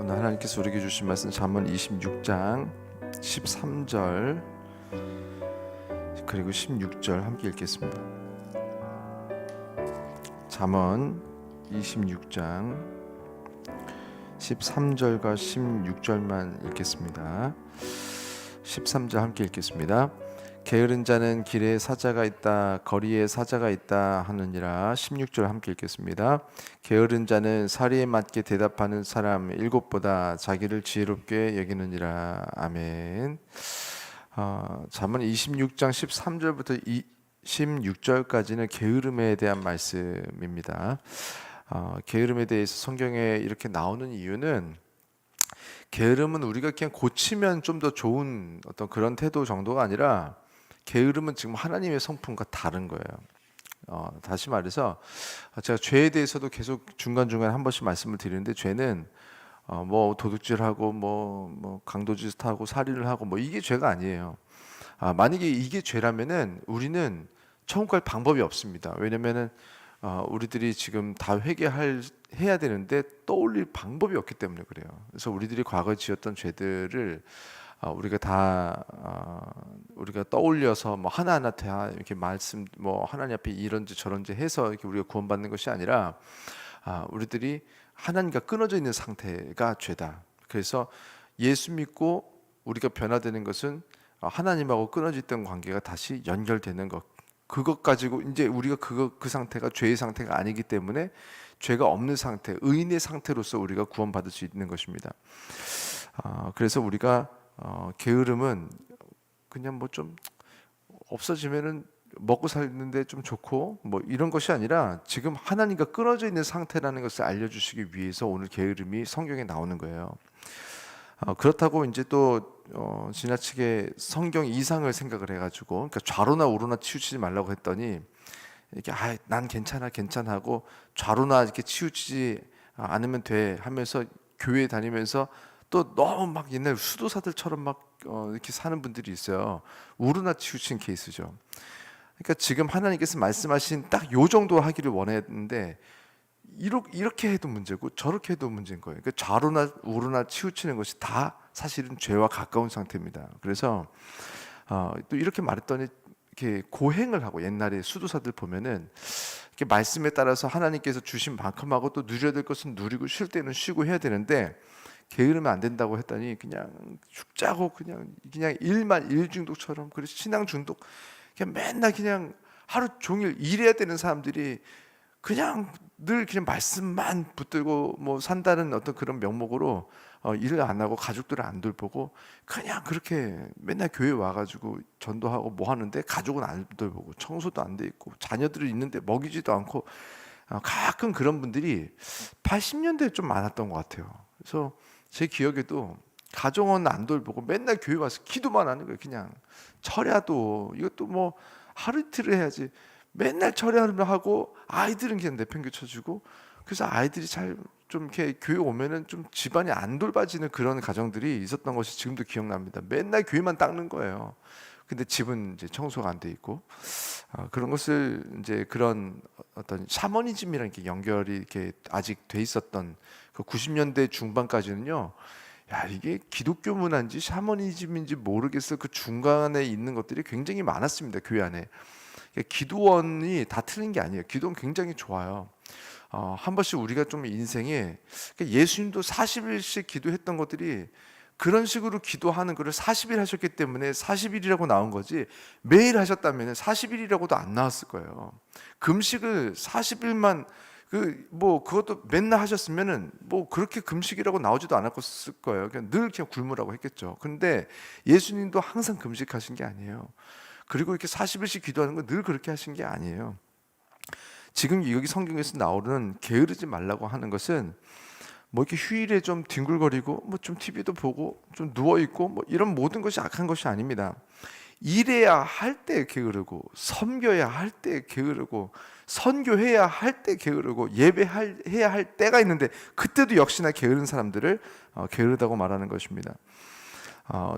오늘 하나님께서 우리에게 주신 말씀 잠언 26장 13절 그리고 16절 함께 읽겠습니다. 잠언 26장 13절과 16절만 읽겠습니다. 13절 함께 읽겠습니다. 게으른 자는 길에 사자가 있다, 거리에 사자가 있다 하느니라. 16절 함께 읽겠습니다. 게으른 자는 사리에 맞게 대답하는 사람 일곱보다 자기를 지혜롭게 여기느니라. 아멘. 잠언 26장 13절부터 16절까지는 게으름에 대한 말씀입니다. 게으름에 대해서 성경에 이렇게 나오는 이유는, 게으름은 우리가 그냥 고치면 좀 더 좋은 어떤 그런 태도 정도가 아니라, 게으름은 지금 하나님의 성품과 다른 거예요. 다시 말해서 제가 죄에 대해서도 계속 중간중간 한 번씩 말씀을 드리는데, 죄는 뭐 도둑질하고 뭐 강도짓하고 살인을 하고 뭐 이게 죄가 아니에요. 만약에 이게 죄라면은 우리는 천국 갈 방법이 없습니다. 왜냐면은 우리들이 지금 다 회개해야 되는데 떠올릴 방법이 없기 때문에 그래요. 그래서 우리들이 과거에 지었던 죄들을 우리가 떠올려서 뭐 하나하나 다 이렇게 말씀 뭐 하나님 앞에 이런지 저런지 해서 이렇게 우리가 구원받는 것이 아니라, 우리들이 하나님과 끊어져 있는 상태가 죄다. 그래서 예수 믿고 우리가 변화되는 것은 하나님하고 끊어져 있던 관계가 다시 연결되는 것. 그것 가지고 이제 우리가 그 상태가 죄의 상태가 아니기 때문에 죄가 없는 상태, 의인의 상태로서 우리가 구원받을 수 있는 것입니다. 그래서 우리가 게으름은 그냥 뭐 좀 없어지면은 먹고 사는데 좀 좋고 뭐 이런 것이 아니라, 지금 하나님과 끊어져 있는 상태라는 것을 알려주시기 위해서 오늘 게으름이 성경에 나오는 거예요. 그렇다고 이제 또 지나치게 성경 이상을 생각을 해가지고, 그러니까 좌로나 우로나 치우치지 말라고 했더니 이렇게 난 괜찮하고 좌로나 이렇게 치우치지 않으면 돼 하면서 교회 다니면서 또 너무 막 옛날 수도사들처럼 막 이렇게 사는 분들이 있어요. 우로나 치우친 케이스죠. 그러니까 지금 하나님께서 말씀하신 딱 요 정도 하기를 원했는데, 이렇게 해도 문제고 저렇게 해도 문제인 거예요. 그러니까 좌로나 우로나 치우치는 것이 다 사실은 죄와 가까운 상태입니다. 그래서 또 이렇게 말했더니, 이렇게 고행을 하고, 옛날에 수도사들 보면은 이렇게 말씀에 따라서 하나님께서 주신 만큼 하고 또 누려야 될 것은 누리고 쉴 때는 쉬고 해야 되는데, 게으르면 안 된다고 했더니 그냥 죽자고 그냥 일만 일중독처럼, 그래서 신앙 중독, 그냥 맨날 그냥 하루 종일 일해야 되는 사람들이 그냥 늘 그냥 말씀만 붙들고 뭐 산다는 어떤 그런 명목으로 일을 안 하고 가족들을 안 돌보고 그냥 그렇게 맨날 교회 와가지고 전도하고 뭐 하는데 가족은 안 돌보고 청소도 안 돼 있고 자녀들이 있는데 먹이지도 않고, 가끔 그런 분들이 80년대에 좀 많았던 것 같아요. 그래서 제 기억에도 가정은 안 돌보고 맨날 교회 와서 기도만 하는 거예요. 그냥 철야도 이것도 뭐 하루 이틀을 해야지 맨날 철야를 하고, 아이들은 그냥 내팽개쳐주고, 그래서 아이들이 잘 좀 이렇게 교회 오면은 좀 집안이 안 돌봐지는 그런 가정들이 있었던 것이 지금도 기억납니다. 맨날 교회만 닦는 거예요. 근데 집은 이제 청소가 안 돼 있고, 그런 것을 이제 그런 어떤 샤머니즘이랑 이렇게 연결이 이렇게 아직 돼 있었던 그 90년대 중반까지는요. 야, 이게 기독교 문화인지 샤머니즘인지 모르겠어. 그 중간에 있는 것들이 굉장히 많았습니다. 교회 안에. 기도원이 다 틀린 게 아니에요. 기도원 굉장히 좋아요. 한 번씩 우리가 좀 인생에, 예수님도 40일씩 기도했던 것들이 그런 식으로 기도하는 것을 40일 하셨기 때문에 40일이라고 나온 거지, 매일 하셨다면 40일이라고도 안 나왔을 거예요. 금식을 40일만 그것도 맨날 하셨으면은 뭐 그렇게 금식이라고 나오지도 않았을 거예요. 그냥 늘 그냥 굶으라고 했겠죠. 그런데 예수님도 항상 금식하신 게 아니에요. 그리고 이렇게 40일씩 기도하는 건 늘 그렇게 하신 게 아니에요. 지금 여기 성경에서 나오는 게으르지 말라고 하는 것은, 뭐 이렇게 휴일에 좀 뒹굴거리고 뭐 좀 TV도 보고 좀 누워 있고 뭐 이런 모든 것이 악한 것이 아닙니다. 일해야 할 때 게으르고, 섬겨야 할 때 게으르고, 선교해야 할 때 게으르고, 예배해야 할 때가 있는데 그때도 역시나 게으른 사람들을 게으르다고 말하는 것입니다.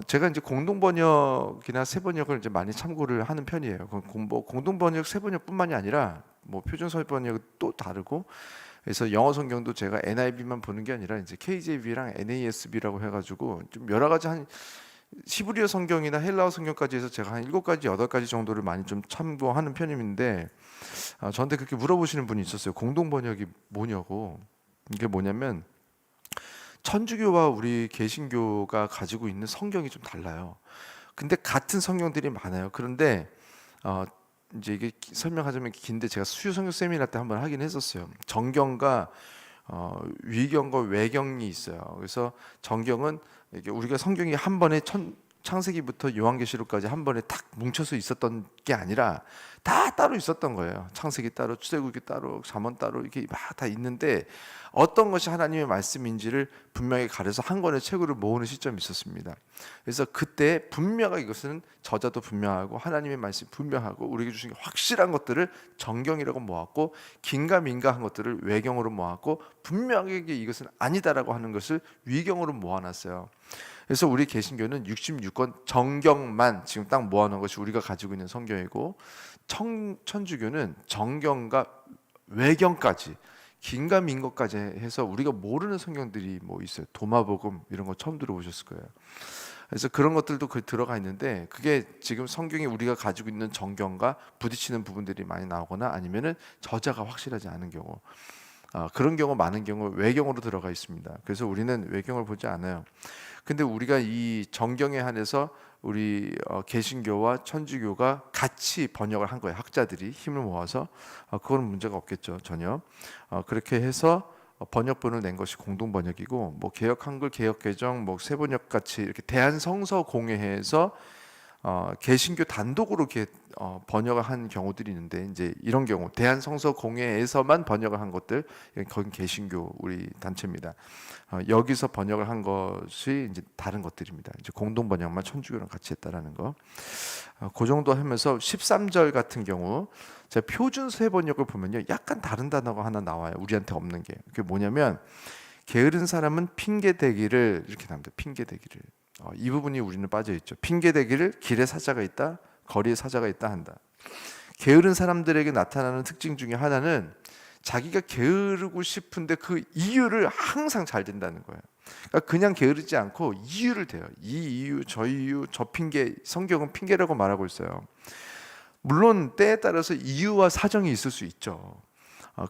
제가 이제 공동번역이나 새번역을 이제 많이 참고를 하는 편이에요. 공동번역, 새번역뿐만이 아니라 뭐 표준서 번역도 다르고, 그래서 영어 성경도 제가 NIV만 보는 게 아니라 이제 KJV랑 NASB라고 해가지고 좀 여러 가지 한 히브리어 성경이나 헬라어 성경까지 해서 제가 한 7가지, 8가지 정도를 많이 좀 참고하는 편인데 저한테 그렇게 물어보시는 분이 있었어요. 공동 번역이 뭐냐고. 이게 뭐냐면 천주교와 우리 개신교가 가지고 있는 성경이 좀 달라요. 근데 같은 성경들이 많아요. 그런데 이제 이게 설명하자면 긴데 제가 수요 성경 세미나 때 한번 하긴 했었어요. 정경과 위경과 외경이 있어요. 그래서 정경은 이게 우리가 성경이 한 번에 창세기부터 요한계시록까지 한 번에 탁 뭉쳐서 있었던 게 아니라 다 따로 있었던 거예요. 창세기 따로, 출애굽기 따로, 잠언 따로 이렇게 막 다 있는데 어떤 것이 하나님의 말씀인지를 분명히 가려서 한 권의 책으로 모으는 시점이 있었습니다. 그래서 그때 분명하게 이것은 저자도 분명하고 하나님의 말씀이 분명하고 우리에게 주신 확실한 것들을 정경이라고 모았고 긴가민가한 것들을 외경으로 모았고 분명하게 이것은 아니다라고 하는 것을 위경으로 모아놨어요. 그래서 우리 개신교는 66권 정경만 지금 딱 모아놓은 것이 우리가 가지고 있는 성경이고 천주교는 정경과 외경까지 긴가 민거까지 해서 우리가 모르는 성경들이 뭐 있어요. 도마복음 이런 거 처음 들어보셨을 거예요. 그래서 그런 것들도 들어가 있는데 그게 지금 성경이 우리가 가지고 있는 정경과 부딪히는 부분들이 많이 나오거나 아니면은 저자가 확실하지 않은 경우 그런 경우 많은 경우 외경으로 들어가 있습니다. 그래서 우리는 외경을 보지 않아요. 근데 우리가 이 정경에 한해서 우리 개신교와 천주교가 같이 번역을 한 거예요. 학자들이 힘을 모아서 그거는 문제가 없겠죠, 전혀. 그렇게 해서 번역본을 낸 것이 공동 번역이고, 뭐 개역 한글, 개역 개정, 뭐 세번역 같이 이렇게 대한성서 공회에서 개신교 단독으로 이렇게 번역을 한 경우들이 있는데 이제 이런 경우 대한성서 공회에서만 번역을 한 것들 거긴 개신교 우리 단체입니다. 여기서 번역을 한 것이 이제 다른 것들입니다. 이제 공동 번역만 천주교랑 같이 했다라는 거. 그 정도 하면서 13절 같은 경우 제가 표준 세번역을 보면요 약간 다른 단어가 하나 나와요. 우리한테 없는 게 그게 뭐냐면 게으른 사람은 핑계 대기를 이렇게 나옵니다. 핑계 대기를 이 부분이 우리는 빠져 있죠. 핑계 대기를 길에 사자가 있다, 거리에 사자가 있다 한다. 게으른 사람들에게 나타나는 특징 중에 하나는 자기가 게으르고 싶은데 그 이유를 항상 잘 댄다는 거예요. 그러니까 그냥 게으르지 않고 이유를 대요. 이 이유, 저 이유, 저 핑계. 성경은 핑계라고 말하고 있어요. 물론 때에 따라서 이유와 사정이 있을 수 있죠.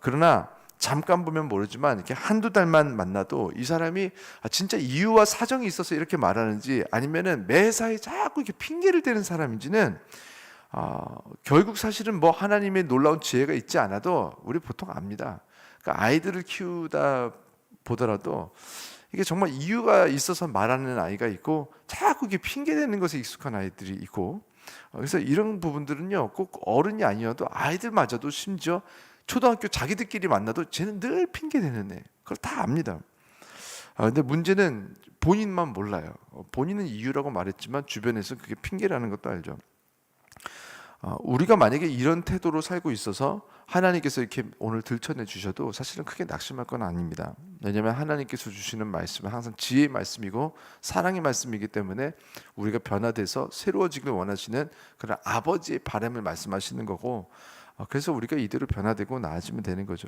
그러나 잠깐 보면 모르지만 이렇게 한두 달만 만나도 이 사람이 진짜 이유와 사정이 있어서 이렇게 말하는지 아니면은 매사에 자꾸 이렇게 핑계를 대는 사람인지는 결국 사실은 뭐 하나님의 놀라운 지혜가 있지 않아도 우리 보통 압니다. 그러니까 아이들을 키우다 보더라도 이게 정말 이유가 있어서 말하는 아이가 있고 자꾸 이렇게 핑계 대는 것에 익숙한 아이들이 있고 그래서 이런 부분들은요 꼭 어른이 아니어도 아이들마저도 심지어 초등학교 자기들끼리 만나도 쟤는 늘 핑계 대는 애. 그걸 다 압니다. 근데 문제는 본인만 몰라요. 본인은 이유라고 말했지만 주변에서 그게 핑계라는 것도 알죠. 우리가 만약에 이런 태도로 살고 있어서 하나님께서 이렇게 오늘 들춰내 주셔도 사실은 크게 낙심할 건 아닙니다. 왜냐하면 하나님께서 주시는 말씀은 항상 지혜의 말씀이고 사랑의 말씀이기 때문에 우리가 변화돼서 새로워지길 원하시는 그런 아버지의 바람을 말씀하시는 거고 그래서 우리가 이대로 변화되고 나아지면 되는 거죠.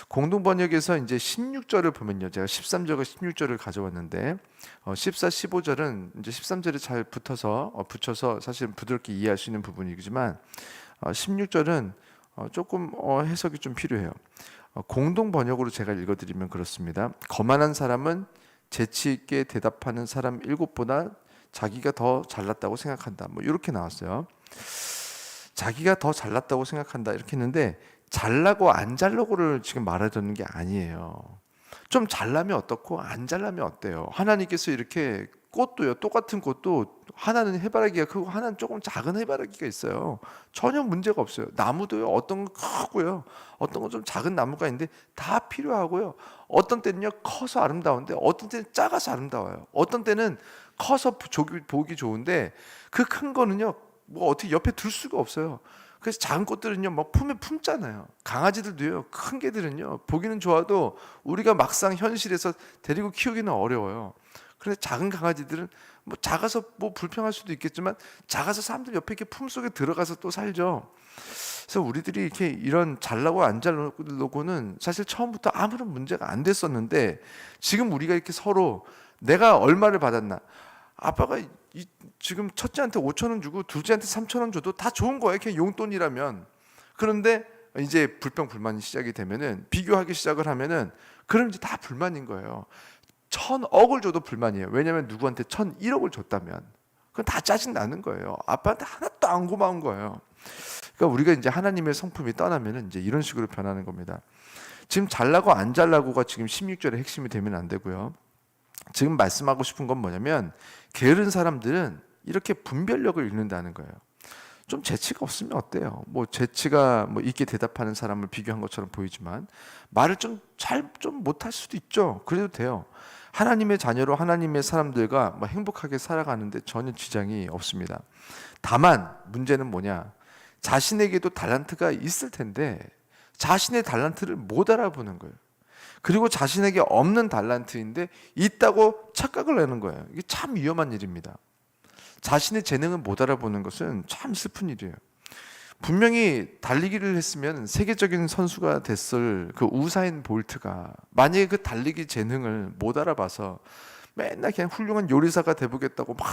공동 번역에서 이제 16절을 보면요. 제가 13절과 16절을 가져왔는데 14, 15절은 이제 13절에 잘 붙여서 사실 부드럽게 이해할 수 있는 부분이지만 16절은 조금 해석이 좀 필요해요. 공동 번역으로 제가 읽어드리면 그렇습니다. 거만한 사람은 재치 있게 대답하는 사람 7보다 자기가 더 잘났다고 생각한다. 뭐 이렇게 나왔어요. 자기가 더 잘났다고 생각한다 이렇게 했는데 잘나고 안 잘나고를 지금 말하자는 게 아니에요. 좀 잘나면 어떻고 안 잘나면 어때요? 하나님께서 이렇게 꽃도요 똑같은 꽃도 하나는 해바라기가 크고 하나는 조금 작은 해바라기가 있어요. 전혀 문제가 없어요. 나무도요 어떤 건 크고요 어떤 건 좀 작은 나무가 있는데 다 필요하고요. 어떤 때는요 커서 아름다운데 어떤 때는 작아서 아름다워요. 어떤 때는 커서 보기 좋은데 그 큰 거는요 뭐 어떻게 옆에 둘 수가 없어요. 그래서 작은 꽃들은요, 막 품에 품잖아요. 강아지들도요, 큰 개들은요, 보기는 좋아도 우리가 막상 현실에서 데리고 키우기는 어려워요. 그런데 작은 강아지들은 뭐 작아서 뭐 불평할 수도 있겠지만 작아서 사람들 옆에 이렇게 품 속에 들어가서 또 살죠. 그래서 우리들이 이렇게 이런 잘나고 안 잘나고는 사실 처음부터 아무런 문제가 안 됐었는데, 지금 우리가 이렇게 서로 내가 얼마를 받았나, 아빠가 지금 첫째한테 5천 원 주고 둘째한테 3천 원 줘도 다 좋은 거예요. 그냥 용돈이라면. 그런데 이제 불평 불만이 시작이 되면은, 비교하기 시작을 하면은, 그럼 이제 다 불만인 거예요. 1,000억을 줘도 불만이에요. 왜냐하면 누구한테 1,001억을 줬다면 그건 다 짜증 나는 거예요. 아빠한테 하나도 안 고마운 거예요. 그러니까 우리가 이제 하나님의 성품이 떠나면은 이제 이런 식으로 변하는 겁니다. 지금 잘나고 안 잘나고가 지금 16절의 핵심이 되면 안 되고요. 지금 말씀하고 싶은 건 뭐냐면, 게으른 사람들은 이렇게 분별력을 잃는다는 거예요. 좀 재치가 없으면 어때요? 뭐 재치가 뭐 있게 대답하는 사람을 비교한 것처럼 보이지만 말을 좀 못할 수도 있죠. 그래도 돼요. 하나님의 자녀로 하나님의 사람들과 뭐 행복하게 살아가는데 전혀 지장이 없습니다. 다만 문제는 뭐냐? 자신에게도 달란트가 있을 텐데 자신의 달란트를 못 알아보는 거예요. 그리고 자신에게 없는 달란트인데 있다고 착각을 하는 거예요. 이게 참 위험한 일입니다. 자신의 재능을 못 알아보는 것은 참 슬픈 일이에요. 분명히 달리기를 했으면 세계적인 선수가 됐을 그 우사인 볼트가 만약에 그 달리기 재능을 못 알아봐서 맨날 그냥 훌륭한 요리사가 돼보겠다고 막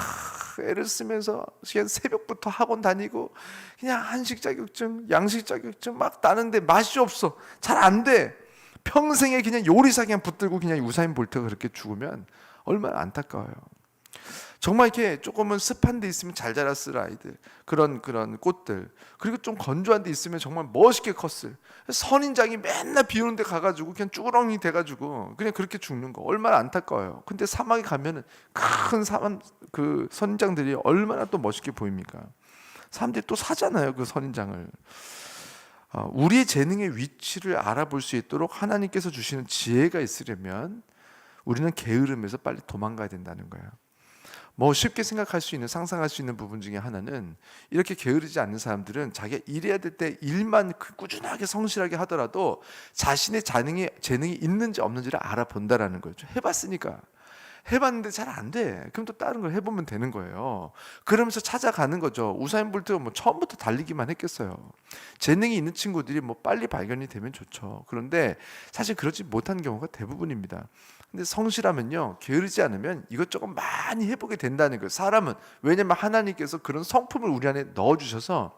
애를 쓰면서 그냥 새벽부터 학원 다니고 그냥 한식 자격증, 양식 자격증 막 따는데 맛이 없어. 잘 안 돼. 평생에 그냥 요리사 그냥 붙들고 그냥 우사인 볼트가 그렇게 죽으면 얼마나 안타까워요. 정말 이렇게 조금은 습한 데 있으면 잘 자랐을 아이들, 그런 꽃들, 그리고 좀 건조한 데 있으면 정말 멋있게 컸을 선인장이 맨날 비 오는 데 가가지고 그냥 쭈그렁이 돼가지고 그냥 그렇게 죽는 거 얼마나 안타까워요. 근데 사막에 가면은 큰 그 선인장들이 얼마나 또 멋있게 보입니까? 사람들이 또 사잖아요, 그 선인장을. 우리의 재능의 위치를 알아볼 수 있도록 하나님께서 주시는 지혜가 있으려면 우리는 게으름에서 빨리 도망가야 된다는 거예요. 뭐 쉽게 생각할 수 있는, 상상할 수 있는 부분 중에 하나는, 이렇게 게으르지 않는 사람들은 자기가 일해야 될 때 일만 꾸준하게 성실하게 하더라도 자신의 재능이 있는지 없는지를 알아본다라는 거죠. 해봤으니까. 해봤는데 잘 안 돼. 그럼 또 다른 걸 해보면 되는 거예요. 그러면서 찾아가는 거죠. 우사인 볼트가 뭐 처음부터 달리기만 했겠어요. 재능이 있는 친구들이 뭐 빨리 발견이 되면 좋죠. 그런데 사실 그렇지 못한 경우가 대부분입니다. 근데 성실하면요, 게으르지 않으면 이것저것 많이 해보게 된다는 거예요. 사람은, 왜냐면 하나님께서 그런 성품을 우리 안에 넣어주셔서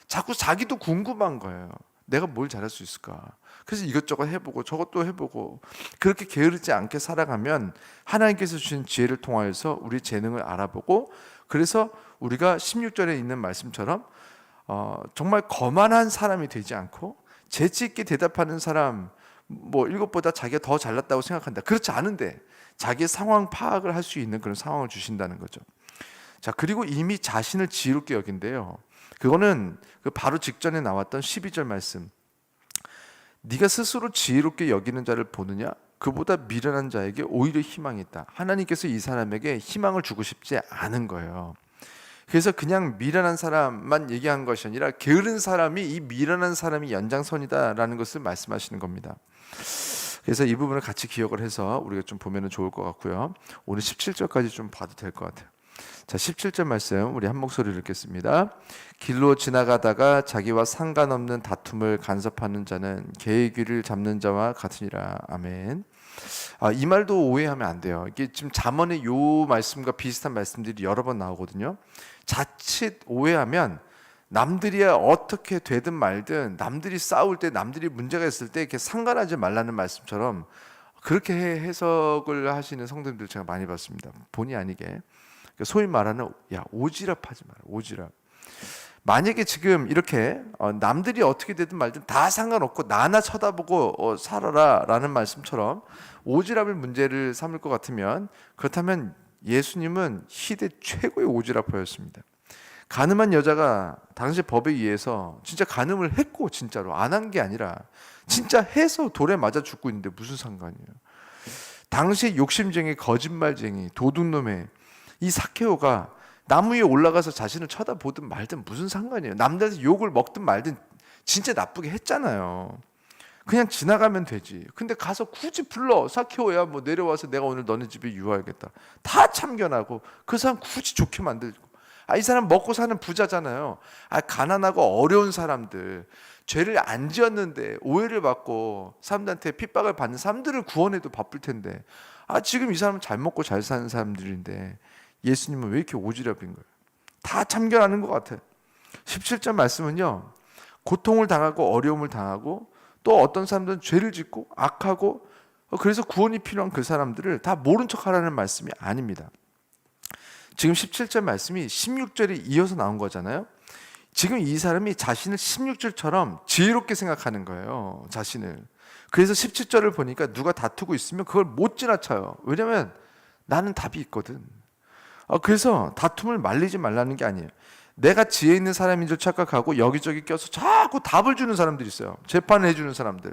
자꾸 자기도 궁금한 거예요. 내가 뭘 잘할 수 있을까? 그래서 이것저것 해보고 저것도 해보고, 그렇게 게으르지 않게 살아가면 하나님께서 주신 지혜를 통하여서 우리 재능을 알아보고, 그래서 우리가 16절에 있는 말씀처럼 정말 거만한 사람이 되지 않고 재치 있게 대답하는 사람, 뭐 이것보다 자기가 더 잘났다고 생각한다, 그렇지 않은데 자기의 상황 파악을 할 수 있는 그런 상황을 주신다는 거죠. 자, 그리고 이미 자신을 지혜롭게 여긴데요, 그거는 그 바로 직전에 나왔던 12절 말씀, 네가 스스로 지혜롭게 여기는 자를 보느냐? 그보다 미련한 자에게 오히려 희망이 있다. 하나님께서 이 사람에게 희망을 주고 싶지 않은 거예요. 그래서 그냥 미련한 사람만 얘기한 것이 아니라 게으른 사람이 이 미련한 사람이 연장선이다라는 것을 말씀하시는 겁니다. 그래서 이 부분을 같이 기억을 해서 우리가 좀 보면 좋을 것 같고요. 오늘 17절까지 좀 봐도 될 것 같아요. 자, 17절 말씀 우리 한 목소리로 읽겠습니다. 길로 지나가다가 자기와 상관없는 다툼을 간섭하는 자는 개의 귀를 잡는 자와 같으니라. 아멘. 이 말도 오해하면 안 돼요. 이게 지금 잠언의 요 말씀과 비슷한 말씀들이 여러 번 나오거든요. 자칫 오해하면 남들이 어떻게 되든 말든, 남들이 싸울 때, 남들이 문제가 있을 때 이렇게 상관하지 말라는 말씀처럼 그렇게 해석을 하시는 성도님들 제가 많이 봤습니다. 본의 아니게. 소위 말하는 오지랖 하지 마라. 오지랖. 만약에 지금 이렇게 남들이 어떻게 되든 말든 다 상관없고 나나 쳐다보고 살아라 라는 말씀처럼 오지랖을 문제를 삼을 것 같으면, 그렇다면 예수님은 시대 최고의 오지랖파였습니다. 간음한 여자가 당시 법에 의해서 진짜 간음을 했고, 진짜로 안 한 게 아니라 진짜 해서 돌에 맞아 죽고 있는데 무슨 상관이에요. 당시 욕심쟁이, 거짓말쟁이, 도둑놈의 이 삭개오가 나무 위에 올라가서 자신을 쳐다보든 말든 무슨 상관이에요. 남들한테 욕을 먹든 말든 진짜 나쁘게 했잖아요. 그냥 지나가면 되지. 근데 가서 굳이 불러, 삭개오야 뭐 내려와서 내가 오늘 너네 집에 유하겠다, 다 참견하고 그 사람 굳이 좋게 만들고, 이 사람 먹고 사는 부자잖아요. 가난하고 어려운 사람들, 죄를 안 지었는데 오해를 받고 사람들한테 핍박을 받는 사람들을 구원해도 바쁠 텐데, 지금 이 사람은 잘 먹고 잘 사는 사람들인데 예수님은 왜 이렇게 오지랖인 거예요? 다 참견하는 것 같아요. 17절 말씀은요, 고통을 당하고 어려움을 당하고 또 어떤 사람들은 죄를 짓고 악하고 그래서 구원이 필요한 그 사람들을 다 모른 척하라는 말씀이 아닙니다. 지금 17절 말씀이 16절에 이어서 나온 거잖아요. 지금 이 사람이 자신을 16절처럼 지혜롭게 생각하는 거예요, 자신을. 그래서 17절을 보니까 누가 다투고 있으면 그걸 못 지나쳐요. 왜냐면 나는 답이 있거든. 그래서 다툼을 말리지 말라는 게 아니에요. 내가 지혜 있는 사람인 줄 착각하고 여기저기 껴서 자꾸 답을 주는 사람들이 있어요. 재판을 해주는 사람들.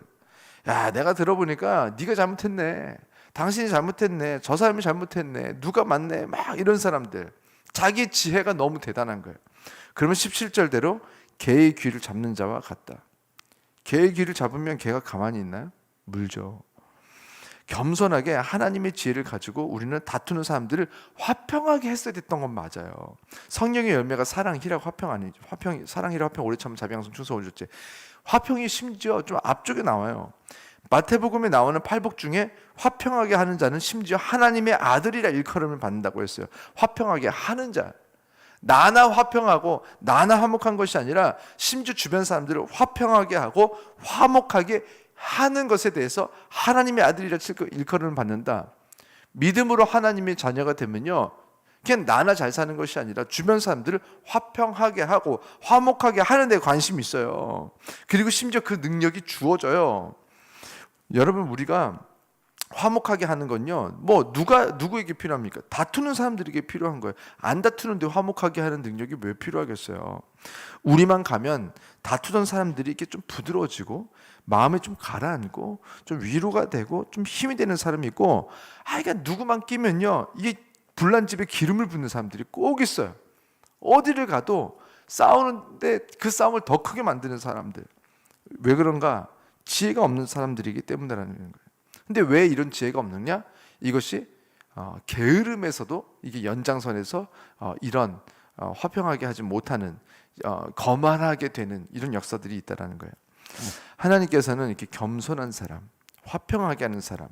야, 내가 들어보니까 네가 잘못했네, 당신이 잘못했네, 저 사람이 잘못했네, 누가 맞네, 막 이런 사람들. 자기 지혜가 너무 대단한 거예요. 그러면 17절대로 개의 귀를 잡는 자와 같다. 개의 귀를 잡으면 개가 가만히 있나요? 물죠. 겸손하게 하나님의 지혜를 가지고 우리는 다투는 사람들을 화평하게 했어야 됐던 건 맞아요. 성령의 열매가 사랑, 희락, 화평 아니죠. 사랑, 희락, 화평, 오래 참음, 자비, 양성, 충성, 온유죄. 화평이 심지어 좀 앞쪽에 나와요. 마태복음에 나오는 팔복 중에 화평하게 하는 자는 심지어 하나님의 아들이라 일컬음을 받는다고 했어요. 화평하게 하는 자. 나나 화평하고 나나 화목한 것이 아니라 심지어 주변 사람들을 화평하게 하고 화목하게 하는 것에 대해서 하나님의 아들이라 일컬음을 받는다. 믿음으로 하나님의 자녀가 되면요, 그냥 나나 잘 사는 것이 아니라 주변 사람들을 화평하게 하고 화목하게 하는 데 관심이 있어요. 그리고 심지어 그 능력이 주어져요. 여러분, 우리가 화목하게 하는 건요, 누구에게 필요합니까? 다투는 사람들에게 필요한 거예요. 안 다투는데 화목하게 하는 능력이 왜 필요하겠어요? 우리만 가면 다투던 사람들이 이렇게 좀 부드러워지고 마음에 좀 가라앉고 좀 위로가 되고 좀 힘이 되는 사람이 있고, 그러니까 누구만 끼면요, 이게 불난 집에 기름을 붓는 사람들이 꼭 있어요. 어디를 가도 싸우는데 그 싸움을 더 크게 만드는 사람들. 왜 그런가? 지혜가 없는 사람들이기 때문이라는 거예요. 근데 왜 이런 지혜가 없느냐? 이것이 게으름에서도 이게 연장선에서 이런 화평하게 하지 못하는, 거만하게 되는 이런 역사들이 있다라는 거예요. 하나님께서는 이렇게 겸손한 사람, 화평하게 하는 사람,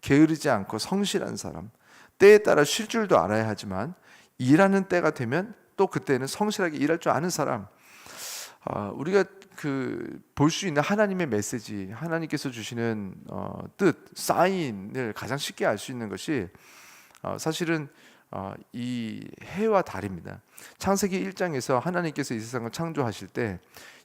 게으르지 않고 성실한 사람, 때에 따라 쉴 줄도 알아야 하지만 일하는 때가 되면 또 그때는 성실하게 일할 줄 아는 사람. 우리가 볼 수 있는 하나님의 메시지, 하나님께서 주시는 뜻, 사인을 가장 쉽게 알 수 있는 것이 사실은 이 해와 달입니다. 창세기 1장에서 하나님께서 이 세상을 창조하실 때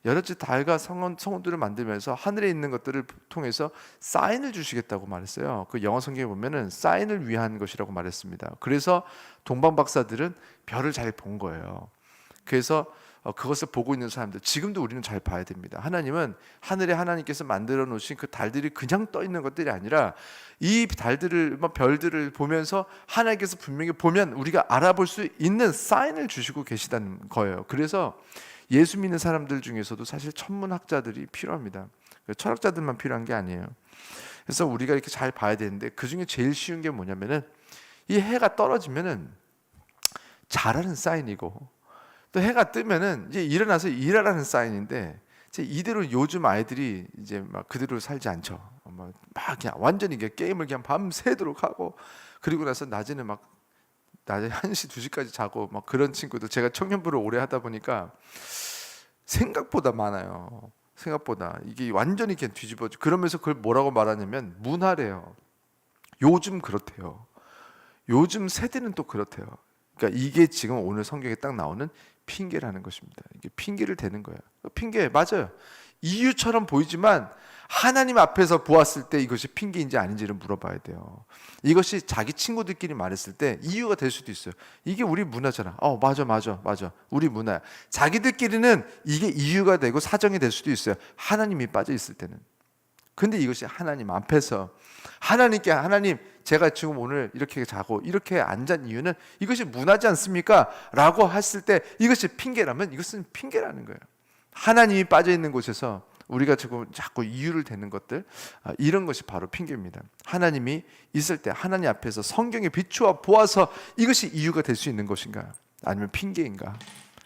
여럿째 달과 성운들을 만들면서 하늘에 있는 것들을 통해서 사인을 주시겠다고 말했어요. 그 영어 성경에 보면은 사인을 위한 것이라고 말했습니다. 그래서 동방 박사들은 별을 잘 본 거예요. 그래서 그것을 보고 있는 사람들, 지금도 우리는 잘 봐야 됩니다. 하나님은 하늘에 하나님께서 만들어 놓으신 그 달들이 그냥 떠 있는 것들이 아니라 이 달들을, 별들을 보면서 하나님께서 분명히 보면 우리가 알아볼 수 있는 사인을 주시고 계시다는 거예요. 그래서 예수 믿는 사람들 중에서도 사실 천문학자들이 필요합니다. 철학자들만 필요한 게 아니에요. 그래서 우리가 이렇게 잘 봐야 되는데, 그 중에 제일 쉬운 게 뭐냐면은 이 해가 떨어지면은 자라는 사인이고, 또 해가 뜨면은 이제 일어나서 일하라는 사인인데, 이제 이대로 요즘 아이들이 이제 막 그대로 살지 않죠. 막 그냥 완전히 게임을 그냥 밤새도록 하고, 그리고 나서 낮에 1시, 2시까지 자고 막 그런 친구들, 제가 청년부를 오래 하다 보니까 생각보다 많아요. 생각보다 이게 완전히 그냥 뒤집어져. 그러면서 그걸 뭐라고 말하냐면 문화래요. 요즘 그렇대요. 요즘 세대는 또 그렇대요. 그러니까 이게 지금 오늘 성경에 딱 나오는 핑계라는 것입니다. 이게 핑계를 대는 거예요. 핑계 맞아요. 이유처럼 보이지만 하나님 앞에서 보았을 때 이것이 핑계인지 아닌지를 물어봐야 돼요. 이것이 자기 친구들끼리 말했을 때 이유가 될 수도 있어요. 이게 우리 문화잖아. 맞아. 우리 문화야. 자기들끼리는 이게 이유가 되고 사정이 될 수도 있어요. 하나님이 빠져 있을 때는. 근데 이것이 하나님 앞에서 하나님께, 하나님 제가 지금 오늘 이렇게 자고 이렇게 앉은 이유는 이것이 문화지 않습니까? 라고 했을 때 이것이 핑계라면 이것은 핑계라는 거예요. 하나님이 빠져 있는 곳에서 우리가 지금 자꾸 이유를 대는 것들, 이런 것이 바로 핑계입니다. 하나님이 있을 때 하나님 앞에서 성경에 비추어 보아서 이것이 이유가 될 수 있는 것인가? 아니면 핑계인가?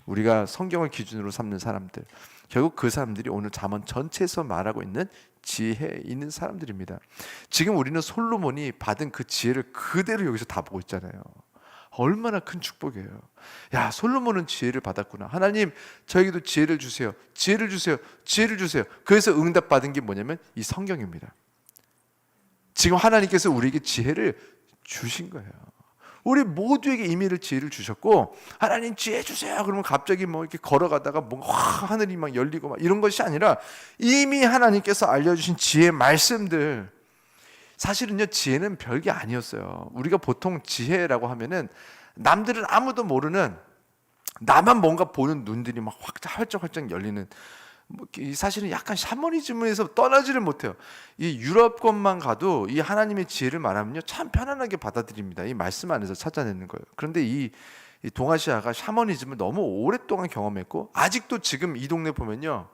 우리가 성경을 기준으로 삼는 사람들, 결국 그 사람들이 오늘 잠언 전체에서 말하고 있는 지혜에 있는 사람들입니다. 지금 우리는 솔로몬이 받은 그 지혜를 그대로 여기서 다 보고 있잖아요. 얼마나 큰 축복이에요. 야, 솔로몬은 지혜를 받았구나. 하나님, 저에게도 지혜를 주세요. 지혜를 주세요. 지혜를 주세요. 그래서 응답받은 게 뭐냐면 이 성경입니다. 지금 하나님께서 우리에게 지혜를 주신 거예요. 우리 모두에게 임의를 지혜를 주셨고, 하나님 지혜 주세요. 그러면 갑자기 뭐 이렇게 걸어가다가 뭔가 하늘이 막 열리고 막 이런 것이 아니라 이미 하나님께서 알려주신 지혜 말씀들. 사실은요, 지혜는 별게 아니었어요. 우리가 보통 지혜라고 하면은 남들은 아무도 모르는, 나만 뭔가 보는 눈들이 막 활짝활짝 열리는, 사실은 약간 샤머니즘에서 떠나지를 못해요. 이 유럽권만 가도 이 하나님의 지혜를 말하면요, 참 편안하게 받아들입니다. 이 말씀 안에서 찾아내는 거예요. 그런데 이 동아시아가 샤머니즘을 너무 오랫동안 경험했고, 아직도 지금 이 동네 보면요,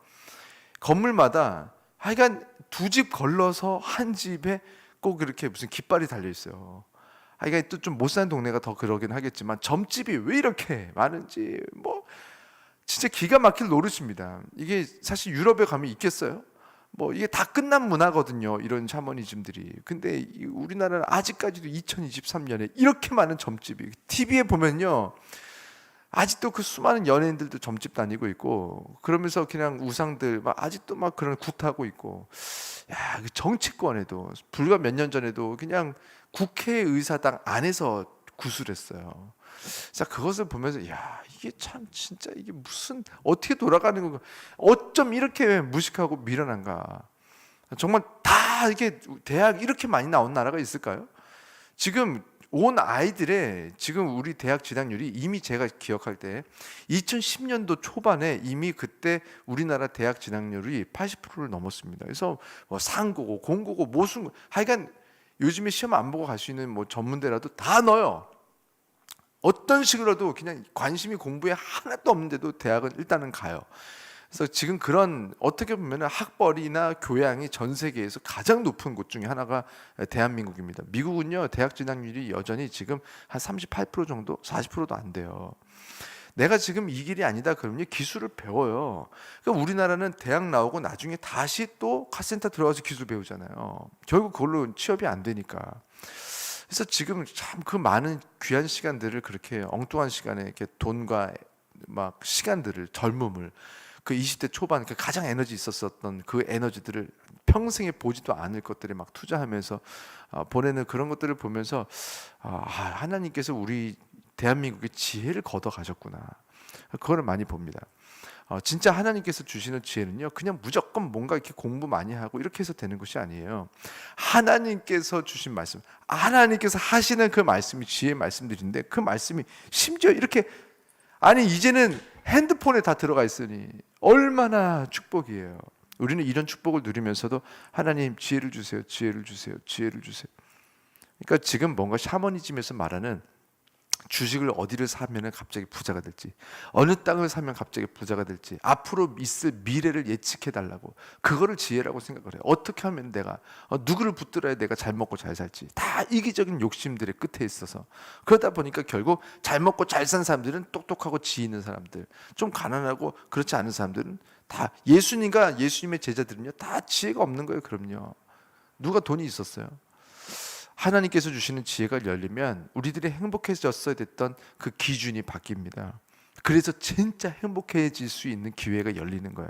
건물마다 하여간 두 집 걸러서 한 집에 꼭 이렇게 무슨 깃발이 달려 있어요. 하여간 또 좀 못 사는 동네가 더 그러긴 하겠지만, 점집이 왜 이렇게 많은지 뭐 진짜 기가 막힐 노릇입니다. 이게 사실 유럽에 가면 있겠어요? 뭐 이게 다 끝난 문화거든요, 이런 샤머니즘들이. 근데 우리나라는 아직까지도 2023년에 이렇게 많은 점집이, TV에 보면요, 아직도 그 수많은 연예인들도 점집 다니고 있고, 그러면서 그냥 우상들 막 아직도 막 그런 굿하고 있고. 야, 그 정치권에도 불과 몇 년 전에도 그냥 국회의사당 안에서 구술했어요. 자, 그것을 보면서 야, 이게 참 진짜 이게 무슨 어떻게 돌아가는 건가? 어쩜 이렇게 무식하고 미련한가? 정말 다 이게 대학 이렇게 많이 나온 나라가 있을까요? 지금 온 아이들의 지금 우리 대학 진학률이 이미 제가 기억할 때 2010년도 초반에 이미 그때 우리나라 대학 진학률이 80%를 넘었습니다. 그래서 뭐 상고고 공고고 모순고 하여간 요즘에 시험 안 보고 갈 수 있는 뭐 전문대라도 다 넣어요. 어떤 식으로도 그냥 관심이 공부에 하나도 없는데도 대학은 일단은 가요. 그래서 지금 그런 어떻게 보면 학벌이나 교양이 전 세계에서 가장 높은 곳 중에 하나가 대한민국입니다. 미국은요, 대학 진학률이 여전히 지금 한 38% 정도, 40%도 안 돼요. 내가 지금 이 길이 아니다 그러면 기술을 배워요. 그러니까 우리나라는 대학 나오고 나중에 다시 또 카센터 들어가서 기술 배우잖아요. 결국 그걸로 취업이 안 되니까. 그래서 지금 참 그 많은 귀한 시간들을 그렇게 엉뚱한 시간에 이렇게 돈과 막 시간들을, 젊음을, 그 20대 초반 그 가장 에너지 있었던 그 에너지들을 평생에 보지도 않을 것들에 막 투자하면서 보내는 그런 것들을 보면서 하나님께서 우리 대한민국의 지혜를 걷어 가셨구나, 그거를 많이 봅니다. 진짜 하나님께서 주시는 지혜는요, 그냥 무조건 뭔가 이렇게 공부 많이 하고 이렇게 해서 되는 것이 아니에요. 하나님께서 주신 말씀, 하나님께서 하시는 그 말씀이 지혜의 말씀들인데, 그 말씀이 심지어 이렇게, 아니 이제는 핸드폰에 다 들어가 있으니 얼마나 축복이에요. 우리는 이런 축복을 누리면서도 하나님 지혜를 주세요, 지혜를 주세요, 지혜를 주세요. 그러니까 지금 뭔가 샤머니즘에서 말하는 주식을 어디를 사면 갑자기 부자가 될지, 어느 땅을 사면 갑자기 부자가 될지, 앞으로 있을 미래를 예측해 달라고, 그거를 지혜라고 생각을 해요. 어떻게 하면 내가 누구를 붙들어야 내가 잘 먹고 잘 살지, 다 이기적인 욕심들의 끝에 있어서, 그러다 보니까 결국 잘 먹고 잘 산 사람들은 똑똑하고 지혜 있는 사람들, 좀 가난하고 그렇지 않은 사람들은 다, 예수님과 예수님의 제자들은요 다 지혜가 없는 거예요. 그럼요, 누가 돈이 있었어요? 하나님께서 주시는 지혜가 열리면 우리들이 행복해졌어야 됐던 그 기준이 바뀝니다. 그래서 진짜 행복해질 수 있는 기회가 열리는 거예요.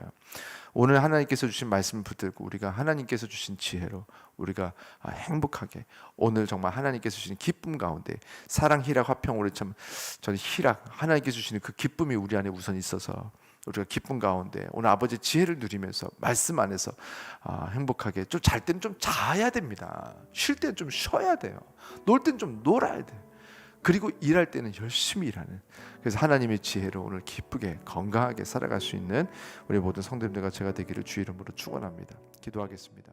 오늘 하나님께서 주신 말씀을 붙들고 우리가 하나님께서 주신 지혜로 우리가 행복하게, 오늘 정말 하나님께서 주시는 기쁨 가운데, 사랑, 희락, 화평, 오래 참, 저는 희락, 하나님께서 주시는 그 기쁨이 우리 안에 우선 있어서 우리가 기쁨 가운데 오늘 아버지의 지혜를 누리면서 말씀 안에서 행복하게, 좀 잘 때는 좀 자야 됩니다. 쉴 때는 좀 쉬어야 돼요. 놀 때는 좀 놀아야 돼요. 그리고 일할 때는 열심히 일하는, 그래서 하나님의 지혜로 오늘 기쁘게 건강하게 살아갈 수 있는 우리 모든 성도님들과 제가 되기를 주의 이름으로 축원합니다. 기도하겠습니다.